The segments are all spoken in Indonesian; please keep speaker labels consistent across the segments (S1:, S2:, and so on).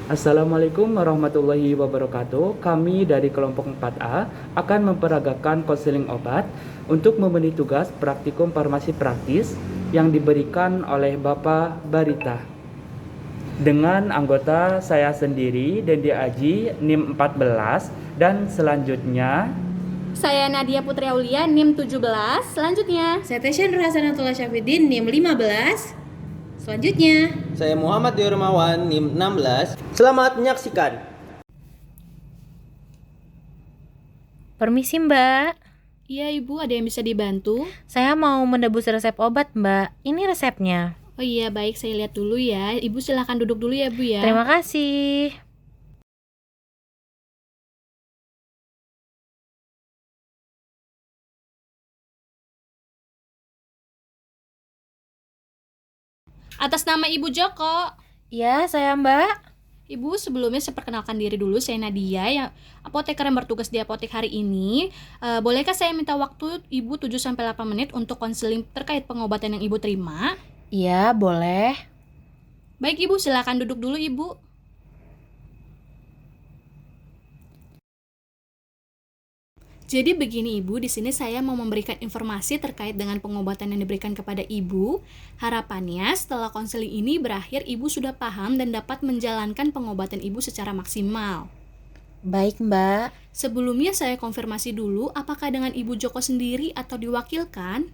S1: Assalamualaikum warahmatullahi wabarakatuh. Kami dari kelompok 4A akan memperagakan konseling obat untuk memenuhi tugas praktikum farmasi praktis yang diberikan oleh Bapak Barita. Dengan anggota saya sendiri, Dendi Aji, NIM 14, dan selanjutnya
S2: Saya Nadia Putri Aulia, NIM 17. Selanjutnya,
S3: Saya Tesya Nur Hasanatullah Syafidin, NIM 15. Selanjutnya,
S4: Saya Muhammad Diormawan, NIM 16. Selamat menyaksikan.
S5: Permisi Mbak,
S2: iya Ibu, ada yang bisa dibantu?
S5: saya mau menebus resep obat Mbak. Ini resepnya.
S2: Oh iya, baik, saya lihat dulu ya. Ibu silahkan duduk dulu ya Bu ya.
S5: Terima kasih.
S2: Atas nama Ibu Joko.
S5: Ya, saya Mbak.
S2: Ibu, sebelumnya saya perkenalkan diri dulu, saya Nadia, yang apoteker yang bertugas di apotek hari ini. Bolehkah saya minta waktu Ibu 7-8 menit untuk konseling terkait pengobatan yang Ibu terima?
S5: Iya, boleh.
S2: Baik Ibu, silakan duduk dulu Ibu. Jadi begini Ibu, di sini saya mau memberikan informasi terkait dengan pengobatan yang diberikan kepada Ibu. Harapannya setelah konseling ini berakhir, Ibu sudah paham dan dapat menjalankan pengobatan Ibu secara maksimal.
S5: Baik Mbak.
S2: Sebelumnya saya konfirmasi dulu, apakah dengan Ibu Joko sendiri atau diwakilkan?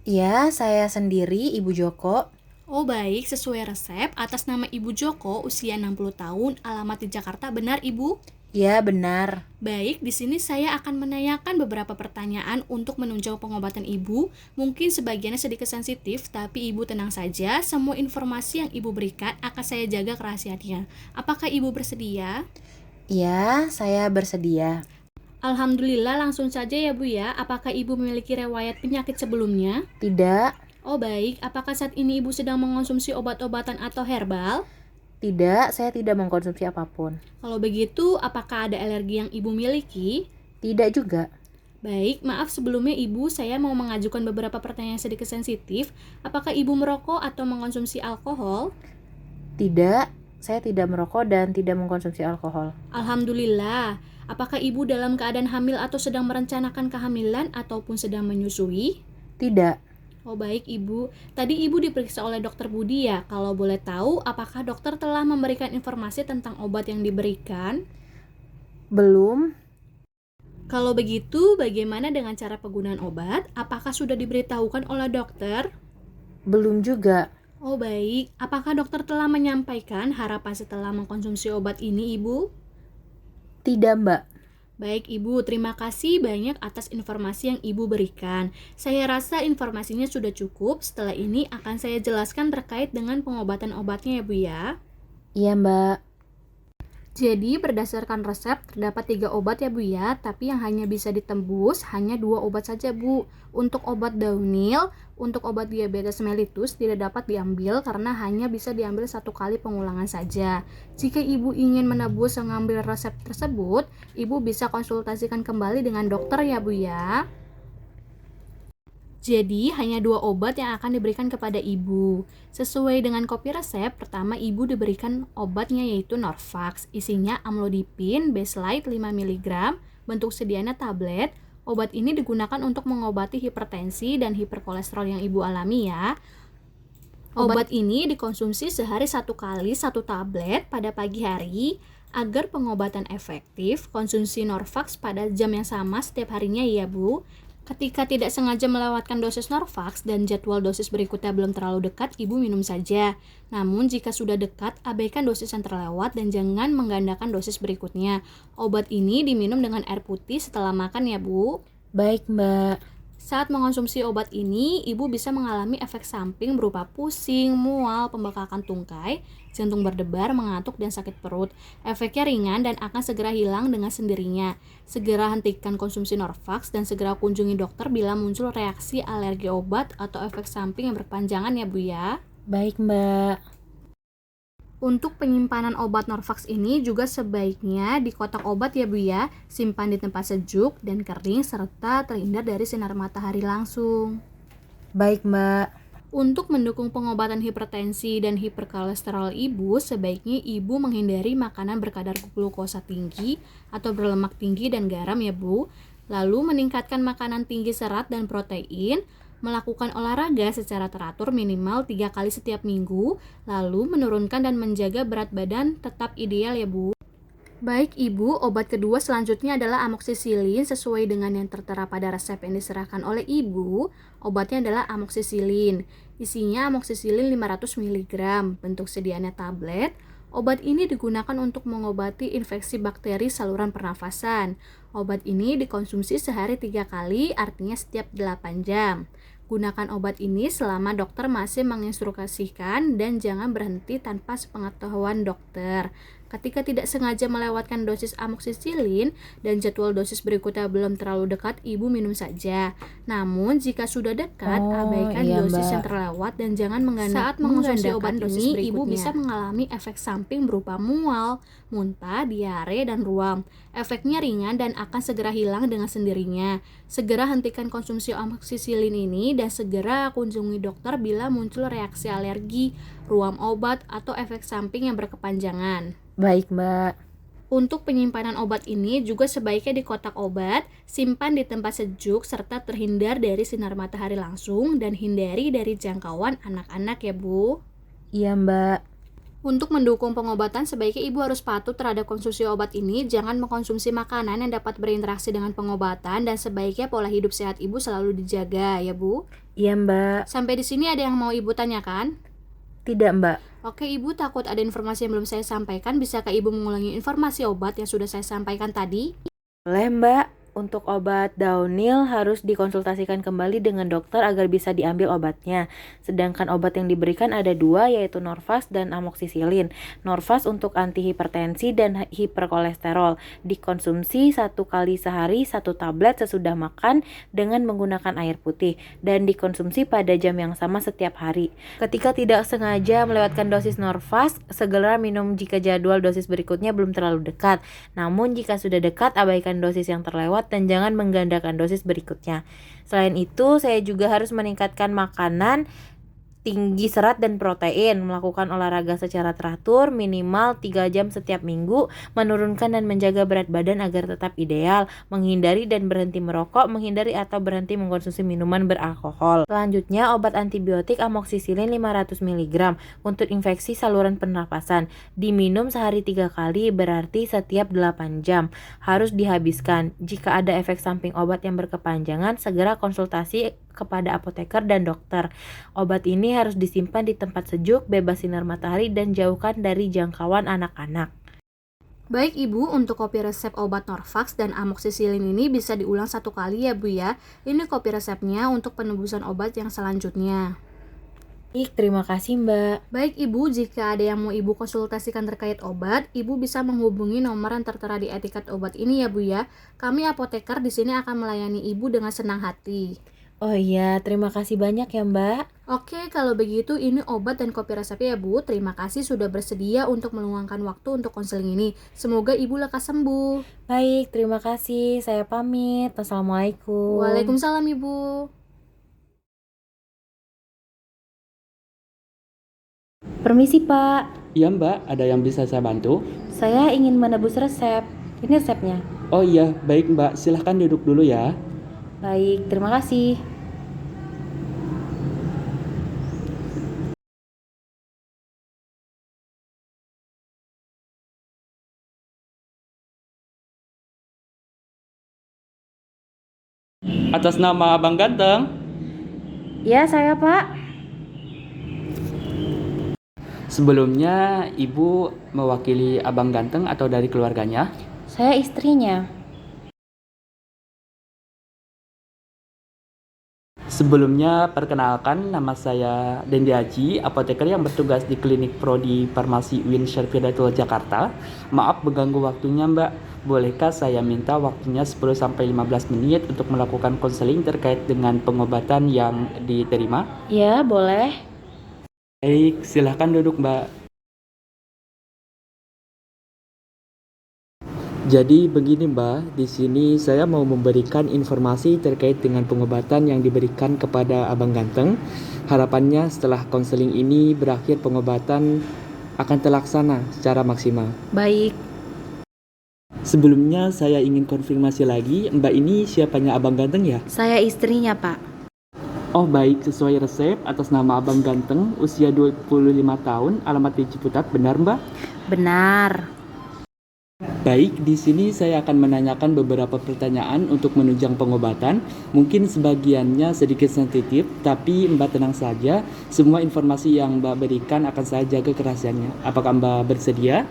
S5: Iya, saya sendiri Ibu Joko.
S2: Oh baik, sesuai resep, atas nama Ibu Joko, usia 60 tahun, alamat di Jakarta, benar Ibu?
S5: Iya, benar.
S2: Baik, di sini saya akan menanyakan beberapa pertanyaan untuk menunjang pengobatan Ibu. Mungkin sebagiannya sedikit sensitif, tapi Ibu tenang saja. Semua informasi yang Ibu berikan akan saya jaga kerahasiaannya. Apakah Ibu bersedia?
S5: Iya, saya bersedia.
S2: Alhamdulillah, langsung saja ya Bu ya. Apakah Ibu memiliki riwayat penyakit sebelumnya?
S5: Tidak,
S2: Oh baik, apakah saat ini Ibu sedang mengonsumsi obat-obatan atau herbal?
S5: tidak, saya tidak mengkonsumsi apapun.
S2: Kalau begitu, apakah ada alergi yang Ibu miliki?
S5: Tidak juga.
S2: Baik, maaf sebelumnya Ibu, saya mau mengajukan beberapa pertanyaan sedikit sensitif. Apakah Ibu merokok atau mengkonsumsi alkohol?
S5: Tidak, saya tidak merokok dan tidak mengkonsumsi alkohol.
S2: Alhamdulillah. Apakah Ibu dalam keadaan hamil atau sedang merencanakan kehamilan ataupun sedang menyusui?
S5: Tidak,
S2: Oh baik Ibu, tadi Ibu diperiksa oleh dokter Budi ya. Kalau boleh tahu, apakah dokter telah memberikan informasi tentang obat yang diberikan?
S5: belum.
S2: Kalau begitu, bagaimana dengan cara penggunaan obat? Apakah sudah diberitahukan oleh dokter?
S5: Belum juga.
S2: Oh baik, apakah dokter telah menyampaikan harapan setelah mengkonsumsi obat ini Ibu?
S5: Tidak, Mbak.
S2: Baik Ibu, terima kasih banyak atas informasi yang Ibu berikan. Saya rasa informasinya sudah cukup. Setelah ini akan saya jelaskan terkait dengan pengobatan obatnya ya Bu ya.
S5: Iya, Mbak.
S2: Jadi berdasarkan resep terdapat 3 obat ya Bu ya, tapi yang hanya bisa ditembus hanya 2 obat saja Bu. Untuk obat Daunil, untuk obat diabetes mellitus tidak dapat diambil karena hanya bisa diambil 1 kali pengulangan saja. Jika Ibu ingin menebus mengambil resep tersebut, Ibu bisa konsultasikan kembali dengan dokter ya Bu ya. Jadi, hanya 2 obat yang akan diberikan kepada Ibu. Sesuai dengan kopi resep, pertama Ibu diberikan obatnya yaitu Norvax. Isinya amlodipin, Baselite 5 mg, bentuk sedianya tablet. Obat ini digunakan untuk mengobati hipertensi dan hiperkolesterol yang Ibu alami ya. Obat ini dikonsumsi sehari 1 kali 1 tablet pada pagi hari. Agar pengobatan efektif, konsumsi Norvax pada jam yang sama setiap harinya ya Bu. Ketika tidak sengaja melewatkan dosis Norvax dan jadwal dosis berikutnya belum terlalu dekat, Ibu minum saja. Namun jika sudah dekat, abaikan dosis yang terlewat dan jangan menggandakan dosis berikutnya. Obat ini diminum dengan air putih setelah makan ya Bu.
S5: Baik, Mbak.
S2: Saat mengonsumsi obat ini, Ibu bisa mengalami efek samping berupa pusing, mual, pembekakan tungkai, jantung berdebar, mengantuk, dan sakit perut. Efeknya ringan dan akan segera hilang dengan sendirinya. Segera hentikan konsumsi Norvax dan segera kunjungi dokter bila muncul reaksi alergi obat atau efek samping yang berkepanjangan ya Bu ya.
S5: Baik, Mbak.
S2: Untuk penyimpanan obat Norvax ini juga sebaiknya di kotak obat ya Bu ya, simpan di tempat sejuk dan kering serta terhindar dari sinar matahari langsung.
S5: Baik, Mbak.
S2: Untuk mendukung pengobatan hipertensi dan hiperkolesterol ibu, sebaiknya ibu menghindari makanan berkadar glukosa tinggi atau berlemak tinggi dan garam ya Bu. Lalu meningkatkan makanan tinggi serat dan protein, melakukan olahraga secara teratur minimal 3 kali setiap minggu, lalu menurunkan dan menjaga berat badan tetap ideal ya Bu. Baik Ibu, obat kedua selanjutnya adalah amoksisilin sesuai dengan yang tertera pada resep yang diserahkan oleh Ibu. Obatnya adalah amoksisilin. Isinya amoksisilin 500 mg, bentuk sediaannya tablet. Obat ini digunakan untuk mengobati infeksi bakteri saluran pernafasan. Obat ini dikonsumsi sehari 3 kali, artinya setiap 8 jam. Gunakan obat ini selama dokter masih menginstruksikan dan jangan berhenti tanpa sepengetahuan dokter. Ketika tidak sengaja melewatkan dosis amoksisilin dan jadwal dosis berikutnya belum terlalu dekat, ibu minum saja. Namun jika sudah dekat, abaikan dosis yang terlewat dan jangan saat mengonsumsi obat ini, ibu bisa mengalami efek samping berupa mual, muntah, diare, dan ruam. Efeknya ringan dan akan segera hilang dengan sendirinya. Segera hentikan konsumsi amoksisilin ini dan segera kunjungi dokter bila muncul reaksi alergi, ruam obat, atau efek samping yang berkepanjangan.
S5: Baik, Mbak.
S2: Untuk penyimpanan obat ini juga sebaiknya di kotak obat, simpan di tempat sejuk serta terhindar dari sinar matahari langsung dan hindari dari jangkauan anak-anak ya Bu.
S5: Iya, Mbak.
S2: Untuk mendukung pengobatan, sebaiknya ibu harus patuh terhadap konsumsi obat ini, jangan mengkonsumsi makanan yang dapat berinteraksi dengan pengobatan, dan sebaiknya pola hidup sehat ibu selalu dijaga ya Bu.
S5: Iya, Mbak.
S2: Sampai di sini ada yang mau ibu tanyakan?
S5: Tidak, Mbak.
S2: Oke, ibu takut ada informasi yang belum saya sampaikan. Bisakah ibu mengulangi informasi obat yang sudah saya sampaikan tadi?
S5: Boleh, Mbak. Untuk obat Daunil harus dikonsultasikan kembali dengan dokter agar bisa diambil obatnya. Sedangkan obat yang diberikan ada 2, yaitu Norvasc dan amoksisilin. Norvasc untuk antihipertensi dan hiperkolesterol. Dikonsumsi 1 kali sehari 1 tablet sesudah makan dengan menggunakan air putih. Dan dikonsumsi pada jam yang sama setiap hari. Ketika tidak sengaja melewatkan dosis Norvasc, segera minum jika jadwal dosis berikutnya belum terlalu dekat. Namun jika sudah dekat, abaikan dosis yang terlewat dan jangan menggandakan dosis berikutnya. Selain itu, saya juga harus meningkatkan makanan tinggi serat dan protein, melakukan olahraga secara teratur minimal 3 jam setiap minggu, menurunkan dan menjaga berat badan agar tetap ideal, menghindari dan berhenti merokok, menghindari atau berhenti mengkonsumsi minuman beralkohol. Selanjutnya, obat antibiotik amoksisilin 500 mg untuk infeksi saluran pernapasan. Diminum sehari 3 kali, berarti setiap 8 jam. Harus dihabiskan. Jika ada efek samping obat yang berkepanjangan, segera konsultasi kepada apoteker dan dokter. Obat ini harus disimpan di tempat sejuk, bebas sinar matahari, dan jauhkan dari jangkauan anak-anak.
S2: Baik Ibu, untuk kopi resep obat Norvasc dan amoksisilin ini bisa diulang 1 kali ya Bu ya. Ini kopi resepnya untuk penebusan obat yang selanjutnya.
S5: Baik, terima kasih Mbak.
S2: Baik Ibu, jika ada yang mau Ibu konsultasikan terkait obat, Ibu bisa menghubungi nomor yang tertera di etiket obat ini ya Bu ya. Kami apoteker di sini akan melayani Ibu dengan senang hati.
S5: Oh iya, terima kasih banyak ya Mbak.
S2: Oke, kalau begitu ini obat dan kopi resepnya ya Bu. Terima kasih sudah bersedia untuk meluangkan waktu untuk konseling ini. Semoga Ibu lekas sembuh.
S5: Baik, terima kasih. Saya pamit. Wassalamualaikum.
S2: Waalaikumsalam Ibu.
S5: Permisi Pak,
S1: Iya Mbak, ada yang bisa saya bantu?
S5: saya ingin menebus resep. Ini resepnya.
S1: Oh iya, baik Mbak, silahkan duduk dulu ya.
S5: Baik, terima kasih.
S1: Atas nama Abang Ganteng.
S5: Ya, saya Pak.
S1: Sebelumnya, Ibu mewakili Abang Ganteng atau dari keluarganya?
S5: Saya istrinya.
S1: Sebelumnya, perkenalkan nama saya Dendi Haji, apoteker yang bertugas di Klinik Prodi Farmasi UIN Syarifhidayatullah Jakarta. Maaf mengganggu waktunya Mbak, bolehkah saya minta waktunya 10-15 menit untuk melakukan konseling terkait dengan pengobatan yang diterima?
S5: Ya, boleh.
S1: Baik, silahkan duduk Mbak. Jadi begini Mbak, di sini saya mau memberikan informasi terkait dengan pengobatan yang diberikan kepada Abang Ganteng. Harapannya setelah konseling ini berakhir, pengobatan akan terlaksana secara maksimal.
S5: Baik,
S1: Sebelumnya saya ingin konfirmasi lagi, Mbak ini siapanya Abang Ganteng ya?
S5: saya istrinya, Pak.
S1: Oh baik, sesuai resep atas nama Abang Ganteng, usia 25 tahun, alamat di Ciputat, benar Mbak?
S5: Benar.
S1: Baik, di sini saya akan menanyakan beberapa pertanyaan untuk menunjang pengobatan. Mungkin sebagiannya sedikit sensitif, tapi Mbak tenang saja. Semua informasi yang Mbak berikan akan saya jaga kerahasiaannya. Apakah Mbak bersedia?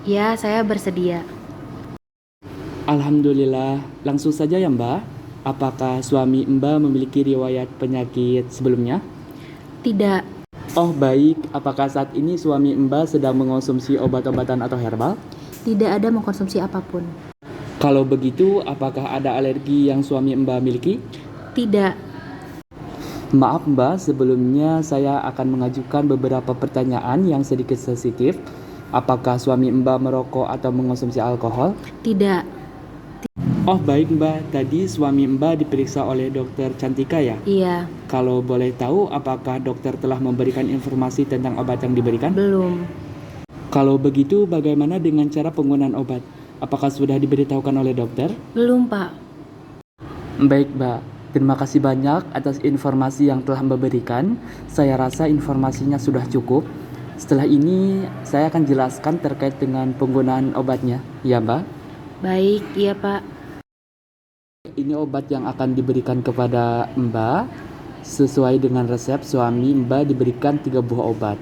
S5: Ya, saya bersedia.
S1: Alhamdulillah, langsung saja ya Mbak. Apakah suami Mbak memiliki riwayat penyakit sebelumnya?
S5: Tidak,
S1: Oh baik, apakah saat ini suami Mbak sedang mengonsumsi obat-obatan atau herbal?
S5: tidak ada mengkonsumsi apapun.
S1: Kalau begitu, apakah ada alergi yang suami Mbak miliki?
S5: Tidak,
S1: Maaf Mbak, sebelumnya saya akan mengajukan beberapa pertanyaan yang sedikit sensitif. Apakah suami Mbak merokok atau mengonsumsi alkohol?
S5: tidak.
S1: Oh baik Mbak, tadi suami Mbak diperiksa oleh dokter Cantika ya?
S5: Iya,
S1: Kalau boleh tahu, apakah dokter telah memberikan informasi tentang obat yang diberikan?
S5: belum.
S1: Kalau begitu, bagaimana dengan cara penggunaan obat? Apakah sudah diberitahukan oleh dokter?
S5: Belum, Pak.
S1: Baik Mbak, terima kasih banyak atas informasi yang telah Mbak berikan. Saya rasa informasinya sudah cukup. Setelah ini, saya akan jelaskan terkait dengan penggunaan obatnya. Ya Mbak?
S5: Baik, iya, Pak.
S1: Ini obat yang akan diberikan kepada Mbak. Sesuai dengan resep suami Mbak diberikan 3 buah obat.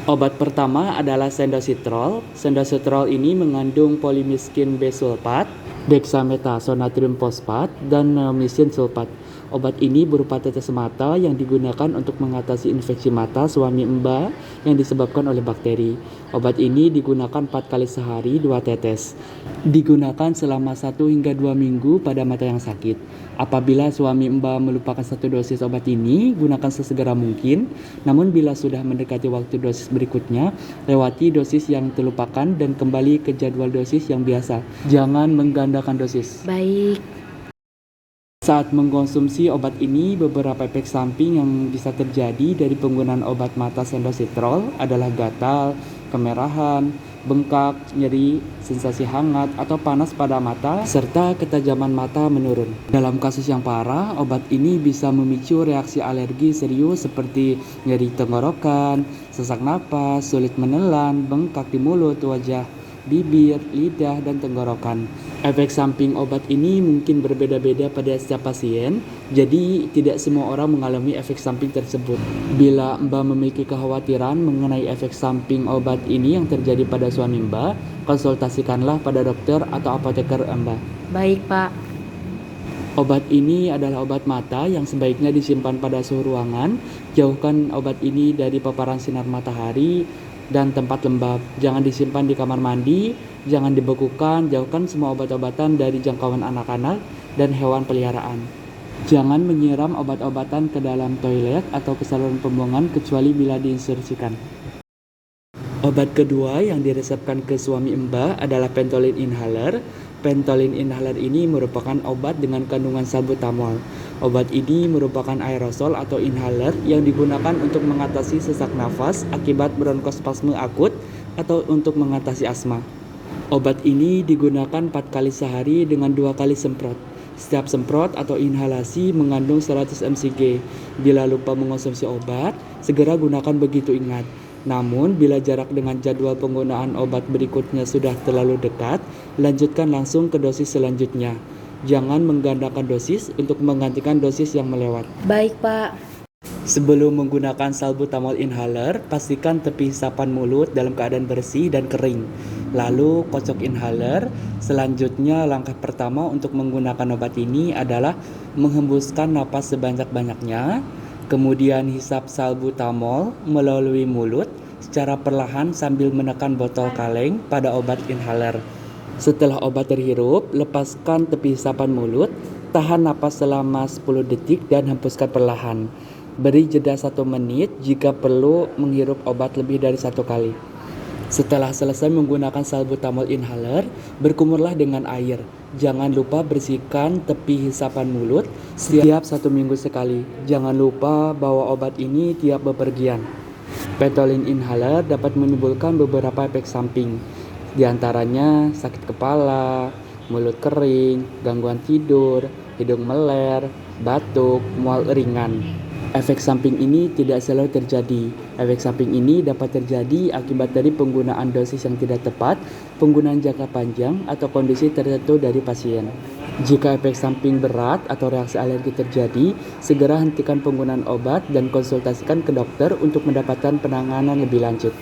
S1: Obat pertama adalah Sendosetrol. Sendosetrol ini mengandung polimiskin B sulfat, dexamethasone natrium fosfat, dan neomycin sulfat. Obat ini berupa tetes mata yang digunakan untuk mengatasi infeksi mata suami Mbak yang disebabkan oleh bakteri. Obat ini digunakan 4 kali sehari 2 tetes. Digunakan selama 1 hingga 2 minggu pada mata yang sakit. Apabila suami Mbak melupakan 1 dosis obat ini, gunakan sesegera mungkin. Namun bila sudah mendekati waktu dosis berikutnya, lewati dosis yang terlupakan dan kembali ke jadwal dosis yang biasa. Jangan menggandakan dosis.
S5: Baik,
S1: Saat mengkonsumsi obat ini, beberapa efek samping yang bisa terjadi dari penggunaan obat mata Sendosetrol adalah gatal, kemerahan, bengkak, nyeri, sensasi hangat atau panas pada mata, serta ketajaman mata menurun. Dalam kasus yang parah, obat ini bisa memicu reaksi alergi serius seperti nyeri tenggorokan, sesak napas, sulit menelan, bengkak di mulut, wajah, bibir, lidah, dan tenggorokan. Efek samping obat ini mungkin berbeda-beda pada setiap pasien, jadi tidak semua orang mengalami efek samping tersebut. Bila Mbak memiliki kekhawatiran mengenai efek samping obat ini yang terjadi pada suami Mbak, konsultasikanlah pada dokter atau apoteker Mbak.
S5: baik, Pak.
S1: Obat ini adalah obat mata yang sebaiknya disimpan pada suhu ruangan. Jauhkan obat ini dari paparan sinar matahari dan tempat lembab. Jangan disimpan di kamar mandi, jangan dibekukan, jauhkan semua obat-obatan dari jangkauan anak-anak dan hewan peliharaan. Jangan menyiram obat-obatan ke dalam toilet atau ke saluran pembuangan kecuali bila diinstruksikan. Obat kedua yang diresepkan ke suami Mbak adalah Pentolin Inhaler. Pentolin Inhaler ini merupakan obat dengan kandungan salbutamol. Obat ini merupakan aerosol atau inhaler yang digunakan untuk mengatasi sesak nafas akibat bronkospasme akut atau untuk mengatasi asma. Obat ini digunakan 4 kali sehari dengan 2 kali semprot. Setiap semprot atau inhalasi mengandung 100 mcg. Bila lupa mengonsumsi obat, segera gunakan begitu ingat. Namun, bila jarak dengan jadwal penggunaan obat berikutnya sudah terlalu dekat, lanjutkan langsung ke dosis selanjutnya. Jangan menggandakan dosis untuk menggantikan dosis yang melewat.
S5: Baik, Pak.
S1: Sebelum menggunakan salbutamol inhaler, pastikan tepi hisapan mulut dalam keadaan bersih dan kering. Lalu kocok inhaler. Selanjutnya, langkah pertama untuk menggunakan obat ini adalah menghembuskan napas sebanyak-banyaknya. Kemudian hisap salbutamol melalui mulut secara perlahan sambil menekan botol kaleng pada obat inhaler. Setelah obat terhirup, lepaskan tepi hisapan mulut, tahan napas selama 10 detik dan hempuskan perlahan. Beri jeda 1 menit jika perlu menghirup obat lebih dari 1 kali. Setelah selesai menggunakan salbutamol inhaler, berkumurlah dengan air. Jangan lupa bersihkan tepi hisapan mulut setiap 1 minggu sekali. Jangan lupa bawa obat ini tiap bepergian. Pentolin inhaler dapat menimbulkan beberapa efek samping, di antaranya sakit kepala, mulut kering, gangguan tidur, hidung meler, batuk, mual ringan. Efek samping ini tidak selalu terjadi. Efek samping ini dapat terjadi akibat dari penggunaan dosis yang tidak tepat, penggunaan jangka panjang, atau kondisi tertentu dari pasien. Jika efek samping berat atau reaksi alergi terjadi, segera hentikan penggunaan obat dan konsultasikan ke dokter untuk mendapatkan penanganan lebih lanjut.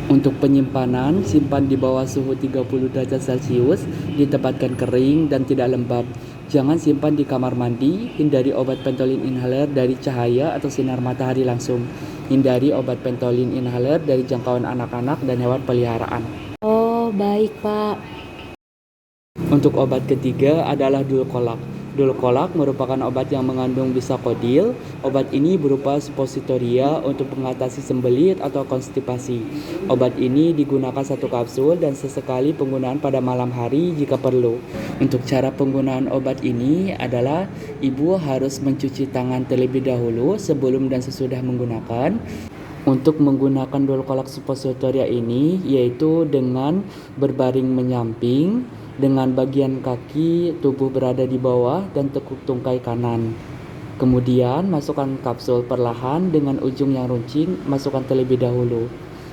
S1: Untuk penyimpanan, simpan di bawah suhu 30 derajat Celcius, ditempatkan kering dan tidak lembab. Jangan simpan di kamar mandi. Hindari obat pentolin inhaler dari cahaya atau sinar matahari langsung. Hindari obat pentolin inhaler dari jangkauan anak-anak dan hewan peliharaan.
S5: Oh, baik, Pak.
S1: Untuk obat ketiga adalah dulkolak. Dulkolak merupakan obat yang mengandung bisakodil. Obat ini berupa suppositoria untuk mengatasi sembelit atau konstipasi. Obat ini digunakan 1 kapsul dan sesekali penggunaan pada malam hari jika perlu. Untuk cara penggunaan obat ini adalah ibu harus mencuci tangan terlebih dahulu sebelum dan sesudah menggunakan. Untuk menggunakan dulkolak suppositoria ini yaitu dengan berbaring menyamping, dengan bagian kaki tubuh berada di bawah dan tekuk tungkai kanan. Kemudian masukkan kapsul perlahan dengan ujung yang runcing, masukkan terlebih dahulu.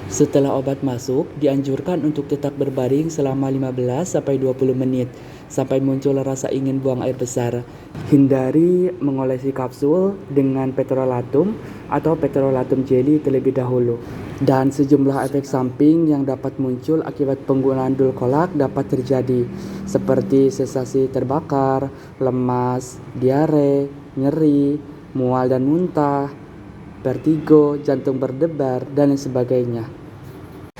S1: Setelah obat masuk, dianjurkan untuk tetap berbaring selama 15-20 menit sampai muncul rasa ingin buang air besar. Hindari mengolesi kapsul dengan petrolatum atau petrolatum jelly terlebih dahulu. Dan sejumlah efek samping yang dapat muncul akibat penggunaan dulkolak dapat terjadi, seperti sensasi terbakar, lemas, diare, nyeri, mual dan muntah, vertigo, jantung berdebar, dan lain sebagainya.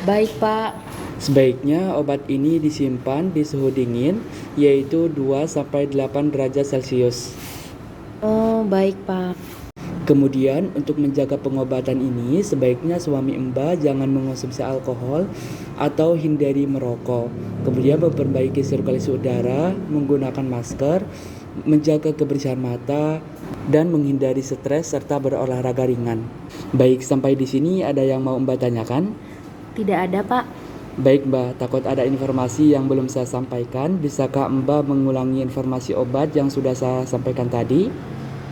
S5: Baik, Pak.
S1: Sebaiknya obat ini disimpan di suhu dingin, yaitu 2-8 derajat Celcius.
S5: Oh, baik, Pak.
S1: Kemudian untuk menjaga pengobatan ini, sebaiknya suami Mbak jangan mengonsumsi alkohol atau hindari merokok. Kemudian memperbaiki sirkulasi udara, menggunakan masker, menjaga kebersihan mata, dan menghindari stres serta berolahraga ringan. Baik, sampai di sini ada yang mau Mbak tanyakan?
S5: Tidak ada, Pak.
S1: Baik Mbak, takut ada informasi yang belum saya sampaikan. Bisakah Mbak mengulangi informasi obat yang sudah saya sampaikan tadi?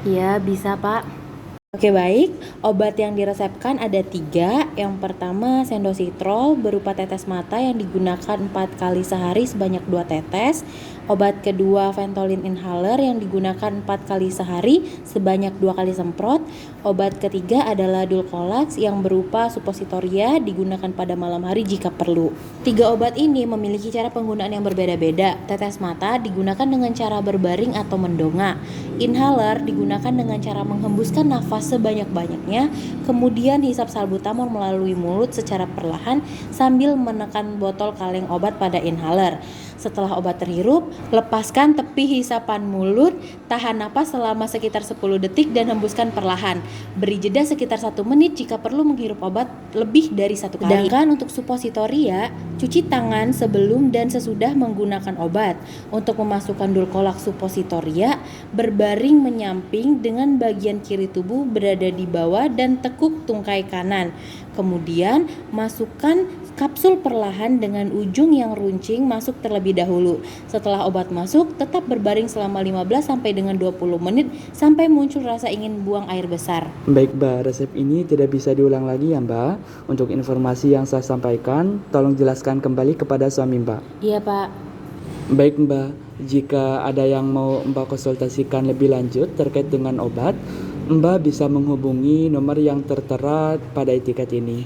S5: Iya, bisa, Pak. Oke, baik. Obat yang diresepkan ada 3. Yang pertama sendositrol berupa tetes mata yang digunakan 4 kali sehari sebanyak 2 tetes. Obat kedua Ventolin inhaler yang digunakan 4 kali sehari sebanyak 2 kali semprot. Obat ketiga adalah dulkolax yang berupa suppositoria digunakan pada malam hari jika perlu. 3 obat ini memiliki cara penggunaan yang berbeda-beda. Tetes mata digunakan dengan cara berbaring atau mendongak. Inhaler digunakan dengan cara menghembuskan nafas sebanyak-banyaknya, kemudian hisap salbutamol melalui mulut secara perlahan sambil menekan botol kaleng obat pada inhaler. Setelah obat terhirup, lepaskan tepi hisapan mulut, tahan napas selama sekitar 10 detik dan hembuskan perlahan. Beri jeda sekitar 1 menit jika perlu menghirup obat lebih dari 1 kali. Sedangkan untuk suppositoria, cuci tangan sebelum dan sesudah menggunakan obat. Untuk memasukkan dulkolak suppositoria, berbaring menyamping dengan bagian kiri tubuh berada di bawah dan tekuk tungkai kanan. Kemudian masukkan kapsul perlahan dengan ujung yang runcing masuk terlebih dahulu. Setelah obat masuk, tetap berbaring selama 15 sampai dengan 20 menit sampai muncul rasa ingin buang air besar.
S1: Baik Mbak, resep ini tidak bisa diulang lagi ya Mbak. Untuk informasi yang saya sampaikan, tolong jelaskan kembali kepada suami Mbak.
S5: Iya, Pak.
S1: Baik Mbak, jika ada yang mau Mbak konsultasikan lebih lanjut terkait dengan obat, Mbak bisa menghubungi nomor yang tertera pada etiket ini.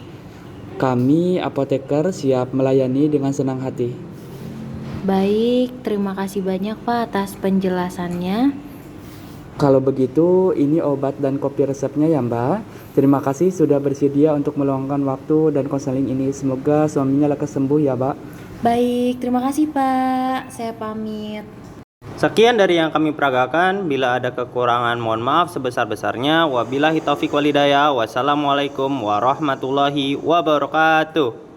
S1: Kami apoteker siap melayani dengan senang hati.
S5: Baik, terima kasih banyak Pak atas penjelasannya.
S1: Kalau begitu, ini obat dan kopi resepnya ya Mbak. Terima kasih sudah bersedia untuk meluangkan waktu dan konseling ini. Semoga suaminya lekas sembuh ya Mbak.
S5: Baik, terima kasih Pak. Saya pamit.
S4: Sekian dari yang kami peragakan. Bila ada kekurangan mohon maaf sebesar-besarnya. Wabillahi taufiq walhidayah. Wassalamualaikum warahmatullahi wabarakatuh.